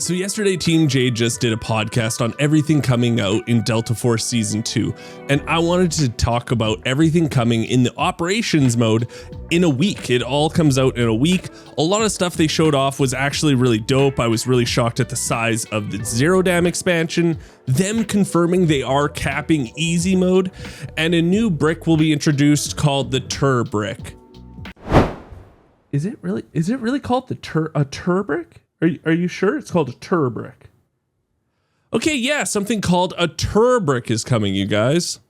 So yesterday, Team Jade just did a podcast on everything coming out in Delta Force Season 2, and I wanted to talk about everything coming in the operations mode in a week. It all comes out in a week. A lot of stuff they showed off was actually really dope. I was really shocked at the size of the Zero Dam expansion, them confirming they are capping easy mode, and a new brick will be introduced called the TurBrick. Is it really called a TurBrick? Are you sure it's called a TurBrick? Okay, yeah, something called a TurBrick is coming, you guys.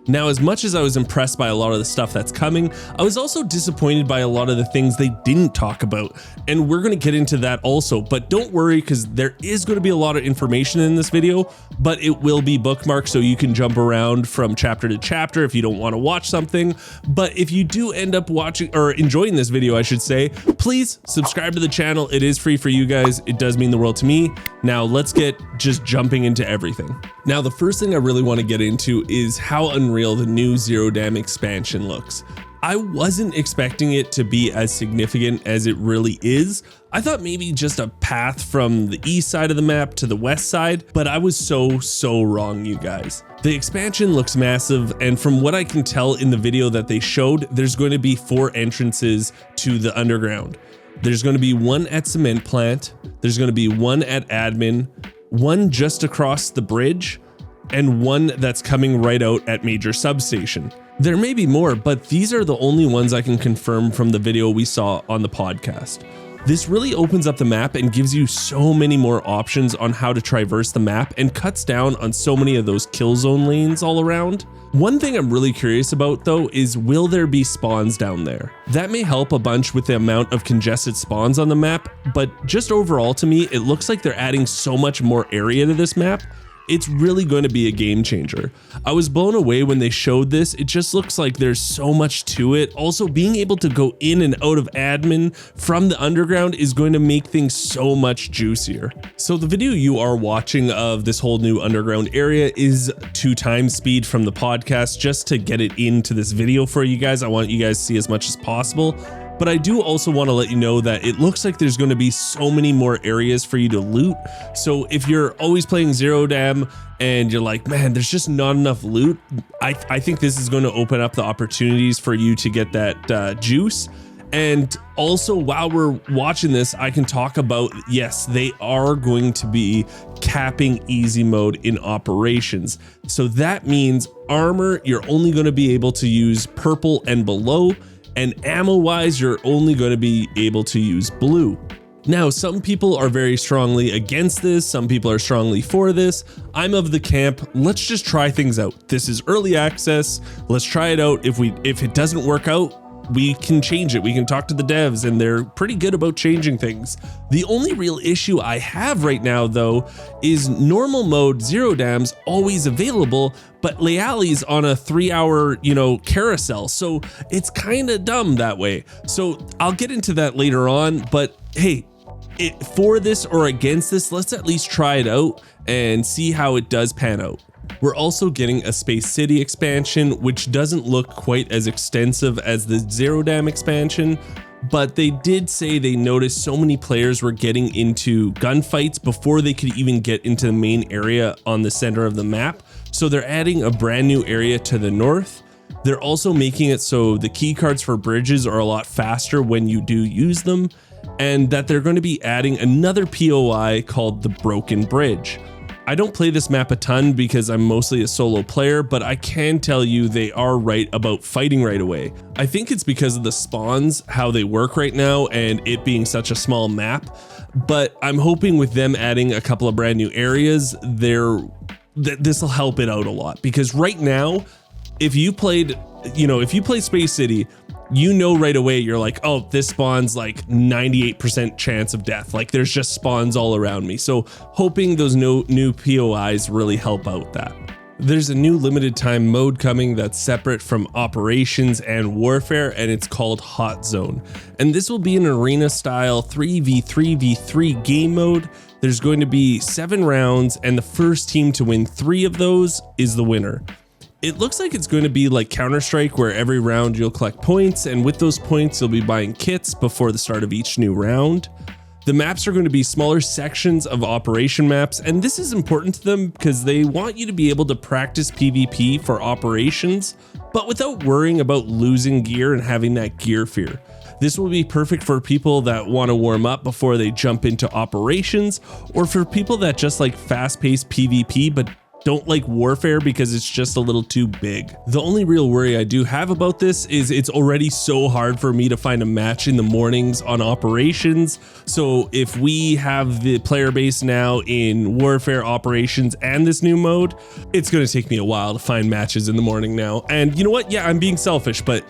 Now, as much as I was impressed by a lot of the stuff that's coming, I was also disappointed by a lot of the things they didn't talk about, and we're going to get into that also. But don't worry, because there is going to be a lot of information in this video, but it will be bookmarked so you can jump around from chapter to chapter if you don't want to watch something. But if you do end up watching or enjoying this video, I should say, please subscribe to the channel. It is free for you guys. It does mean the world to me. Now let's get just jumping into everything. Now, the first thing I really want to get into is how unreal the new Zero Dam expansion looks. I wasn't expecting it to be as significant as it really is. I thought maybe just a path from the east side of the map to the west side, but I was so wrong, you guys. The expansion looks massive, and from what I can tell in the video that they showed, there's going to be 4 entrances to the underground. There's going to be one at Cement Plant, there's going to be one at Admin, one just across the bridge, and one that's coming right out at Major Substation. There may be more, but these are the only ones I can confirm from the video we saw on the podcast. This really opens up the map and gives you so many more options on how to traverse the map and cuts down on so many of those kill zone lanes all around. One thing I'm really curious about though is, will there be spawns down there? That may help a bunch with the amount of congested spawns on the map, but just overall to me, it looks like they're adding so much more area to this map. It's really going to be a game changer. I was blown away when they showed this. It just looks like there's so much to it. Also, being able to go in and out of admin from the underground is going to make things so much juicier. So the video you are watching of this whole new underground area is 2x speed from the podcast, just to get it into this video for you guys. I want you guys to see as much as possible. But I do also want to let you know that it looks like there's going to be so many more areas for you to loot. So if you're always playing Zero Dam and you're like, man, there's just not enough loot, I think this is going to open up the opportunities for you to get that juice. And also, while we're watching this, I can talk about, yes, they are going to be capping easy mode in operations. So that means armor, you're only going to be able to use purple and below. And ammo wise, you're only going to be able to use blue. Now, some people are very strongly against this. Some people are strongly for this. I'm of the camp, let's just try things out. This is early access. Let's try it out. If it doesn't work out, we can change it. We can talk to the devs, and they're pretty good about changing things. The only real issue I have right now though is normal mode Zero Dam's always available, but Leali's on a 3-hour, carousel. So it's kind of dumb that way. So I'll get into that later on, but hey, for this or against this, let's at least try it out and see how it does pan out. We're also getting a Space City expansion, which doesn't look quite as extensive as the Zero Dam expansion, but they did say they noticed so many players were getting into gunfights before they could even get into the main area on the center of the map. So they're adding a brand new area to the north. They're also making it so the key cards for bridges are a lot faster when you do use them, and that they're going to be adding another POI called the Broken Bridge. I don't play this map a ton because I'm mostly a solo player, but I can tell you they are right about fighting right away. I think it's because of the spawns, how they work right now, and it being such a small map, but I'm hoping with them adding a couple of brand new areas, this will help it out a lot. Because right now, if you played Space City, right away, you're like, oh, this spawn's like 98% chance of death. Like there's just spawns all around me. So hoping those new POIs really help out that. There's a new limited time mode coming that's separate from operations and warfare, and it's called Hot Zone. And this will be an arena style 3v3v3 game mode. There's going to be 7 rounds, and the first team to win 3 of those is the winner. It looks like it's going to be like Counter-Strike, where every round you'll collect points, and with those points you'll be buying kits before the start of each new round. The maps are going to be smaller sections of operation maps, and this is important to them because they want you to be able to practice PvP for operations, but without worrying about losing gear and having that gear fear. This will be perfect for people that want to warm up before they jump into operations, or for people that just like fast-paced PvP but don't like warfare because it's just a little too big. The only real worry I do have about this is it's already so hard for me to find a match in the mornings on operations. So if we have the player base now in warfare, operations, and this new mode, it's going to take me a while to find matches in the morning now. And you know what? Yeah, I'm being selfish, but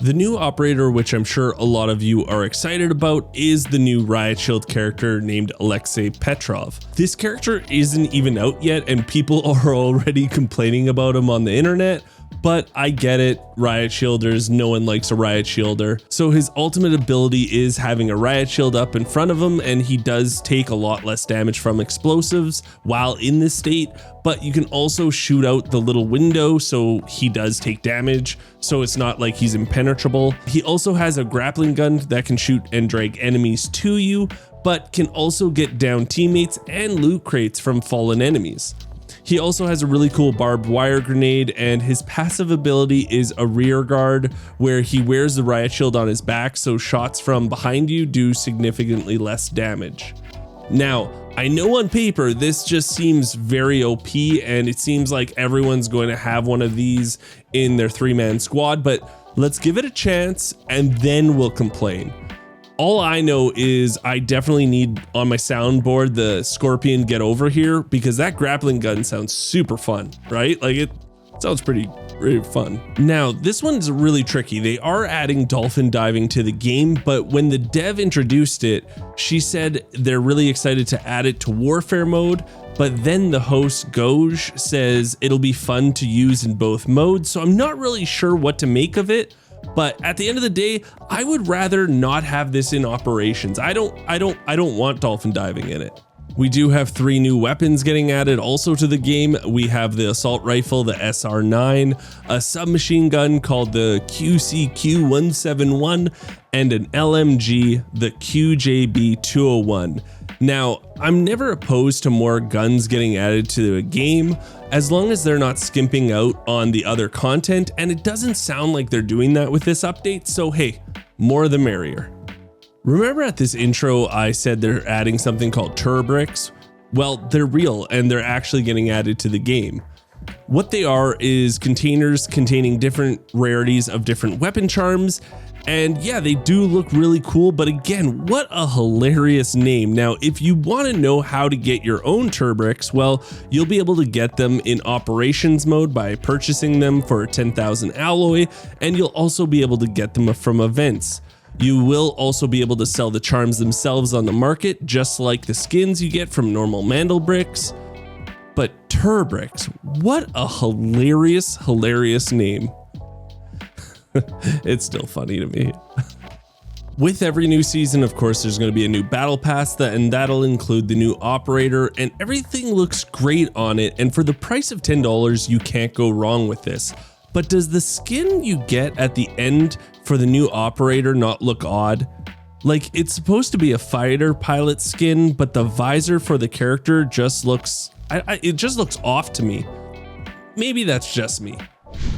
the new operator, which I'm sure a lot of you are excited about, is the new Riot Shield character named Alexei Petrov. This character isn't even out yet and people are already complaining about him on the internet, but I get it. Riot Shielders, no one likes a Riot Shielder. So his ultimate ability is having a Riot Shield up in front of him, and he does take a lot less damage from explosives while in this state, but you can also shoot out the little window, so he does take damage, so it's not like he's impenetrable. He also has a grappling gun that can shoot and drag enemies to you, but can also get down teammates and loot crates from fallen enemies. He also has a really cool barbed wire grenade, and his passive ability is a rear guard where he wears the Riot Shield on his back, so shots from behind you do significantly less damage. Now, I know on paper this just seems very OP, and it seems like everyone's going to have one of these in their 3-man squad, but let's give it a chance and then we'll complain. All I know is I definitely need on my soundboard the Scorpion Get Over Here, because that grappling gun sounds super fun, right? Like it sounds pretty fun. Now, this one's really tricky. They are adding Dolphin Diving to the game, but when the dev introduced it, she said they're really excited to add it to Warfare mode, but then the host Goj says it'll be fun to use in both modes, so I'm not really sure what to make of it. But at the end of the day, I would rather not have this in operations. I don't want Dolphin Diving in it. We do have 3 new weapons getting added also to the game. We have the assault rifle, the SR9, a submachine gun called the QCQ171, and an LMG, the QJB201. Now, I'm never opposed to more guns getting added to a game, as long as they're not skimping out on the other content, and it doesn't sound like they're doing that with this update, so hey, more the merrier. Remember at this intro I said they're adding something called TurBricks? Well, they're real and they're actually getting added to the game. What they are is containers containing different rarities of different weapon charms, and yeah, they do look really cool, but again, what a hilarious name. Now, if you want to know how to get your own TurBricks, well, you'll be able to get them in operations mode by purchasing them for 10,000 alloy, and you'll also be able to get them from events. You will also be able to sell the charms themselves on the market, just like the skins you get from normal Mandelbricks. But TurBricks, what a hilarious name. It's still funny to me. With every new season, of course, there's going to be a new battle pass, and that'll include the new operator, and everything looks great on it, and for the price of $10, you can't go wrong with this. But does the skin you get at the end for the new operator not look odd? Like, it's supposed to be a fighter pilot skin, but the visor for the character just looks, it just looks off to me. Maybe that's just me.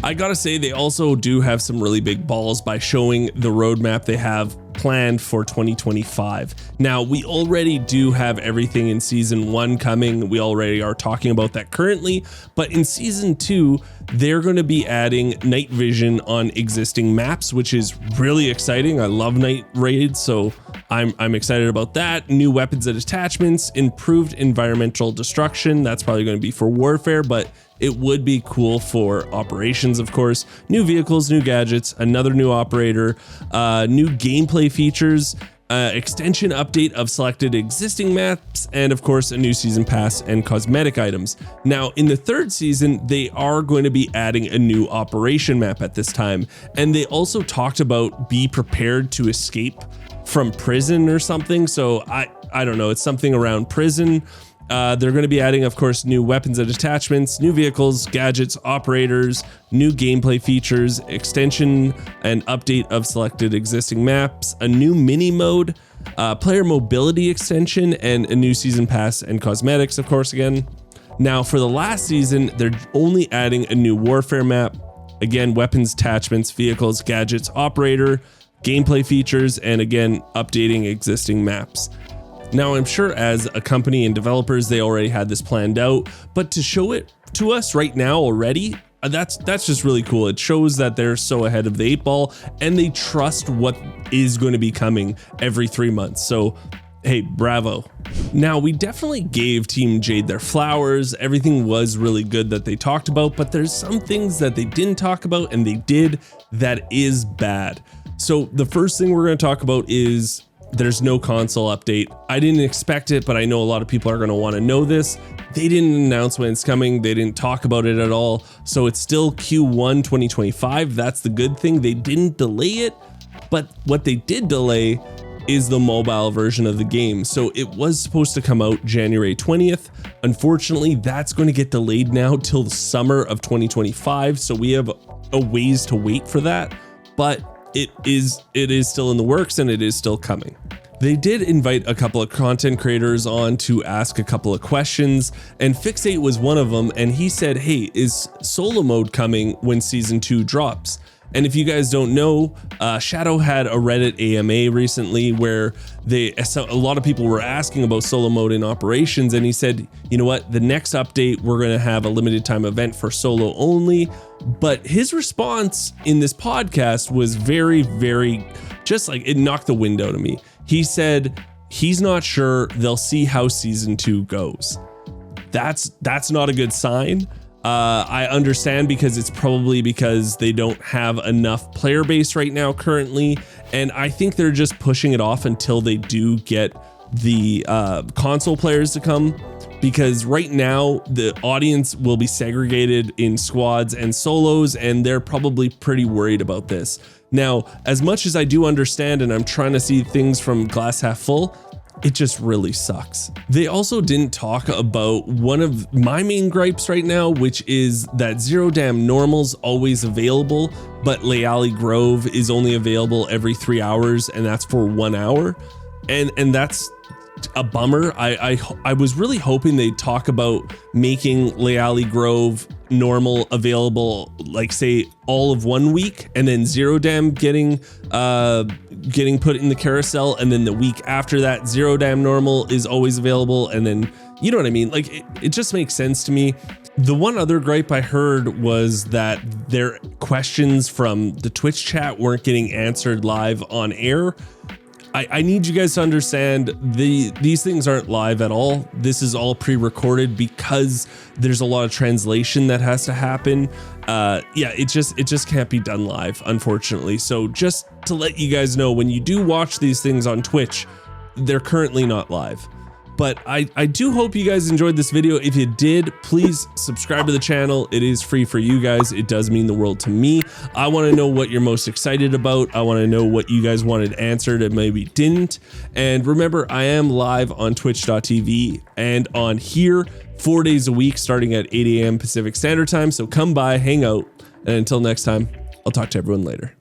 I gotta say, they also do have some really big balls by showing the roadmap they have planned for 2025. Now, we already do have everything in season 1 coming. We already are talking about that currently, but in season 2, they're going to be adding night vision on existing maps, which is really exciting. I love night raids, so I'm excited about that. New weapons and attachments, improved environmental destruction. That's probably going to be for warfare, but it would be cool for operations, of course. New vehicles, new gadgets, another new operator, new gameplay features, extension update of selected existing maps, and of course a new season pass and cosmetic items. Now, in the 3rd season, they are going to be adding a new operation map at this time, and they also talked about be prepared to escape from prison or something. So I don't know, it's something around prison. They're going to be adding, of course, new weapons and attachments, new vehicles, gadgets, operators, new gameplay features, extension and update of selected existing maps, a new mini mode, player mobility extension, and a new season pass and cosmetics, of course, again. Now, for the last season, they're only adding a new warfare map. Again, weapons, attachments, vehicles, gadgets, operator, gameplay features, and again, updating existing maps. Now, I'm sure as a company and developers, they already had this planned out, but to show it to us right now already, that's just really cool. It shows that they're so ahead of the 8 ball and they trust what is going to be coming every 3 months. So, hey, bravo. Now, we definitely gave Team Jade their flowers. Everything was really good that they talked about, but there's some things that they didn't talk about and they did that is bad. So the first thing we're going to talk about is there's no console update. I didn't expect it, but I know a lot of people are going to want to know this. They didn't announce when it's coming. They didn't talk about it at all. So it's still Q1 2025. That's the good thing. They didn't delay it, but what they did delay is the mobile version of the game. So it was supposed to come out January 20th. Unfortunately, that's going to get delayed now till the summer of 2025. So we have a ways to wait for that, but it is still in the works and it is still coming. They did invite a couple of content creators on to ask a couple of questions, and Fixate was one of them, and he said, hey, is solo mode coming when season 2 drops? And if you guys don't know, Shadow had a Reddit AMA recently where a lot of people were asking about solo mode in operations, and he said, you know what, the next update, we're going to have a limited time event for solo only. But his response in this podcast was very, very, just like it knocked the wind out of me. He said he's not sure, they'll see how season 2 goes. That's not a good sign. I understand, because it's probably because they don't have enough player base right now currently, and I think they're just pushing it off until they do get the console players to come, because right now the audience will be segregated in squads and solos, and they're probably pretty worried about this. Now, as much as I do understand, and I'm trying to see things from glass half full, it just really sucks. They also didn't talk about one of my main gripes right now, which is that Zero Dam Normal's always available, but Leali Grove is only available every 3 hours, and that's for 1 hour. And that's a bummer. I was really hoping they'd talk about making Leali Grove normal available, like say all of 1 week, and then Zero Dam getting put in the carousel, and then the week after that Zero Dam normal is always available, and then you know what I mean? Like it just makes sense to me. The one other gripe I heard was that their questions from the Twitch chat weren't getting answered live on air. I need you guys to understand these things aren't live at all. This is all pre-recorded because there's a lot of translation that has to happen. Yeah, it just can't be done live, unfortunately. So just to let you guys know, when you do watch these things on Twitch, they're currently not live. But I do hope you guys enjoyed this video. If you did, please subscribe to the channel. It is free for you guys. It does mean the world to me. I want to know what you're most excited about. I want to know what you guys wanted answered and maybe didn't. And remember, I am live on twitch.tv and on here 4 days a week starting at 8 a.m. Pacific Standard Time. So come by, hang out, and until next time, I'll talk to everyone later.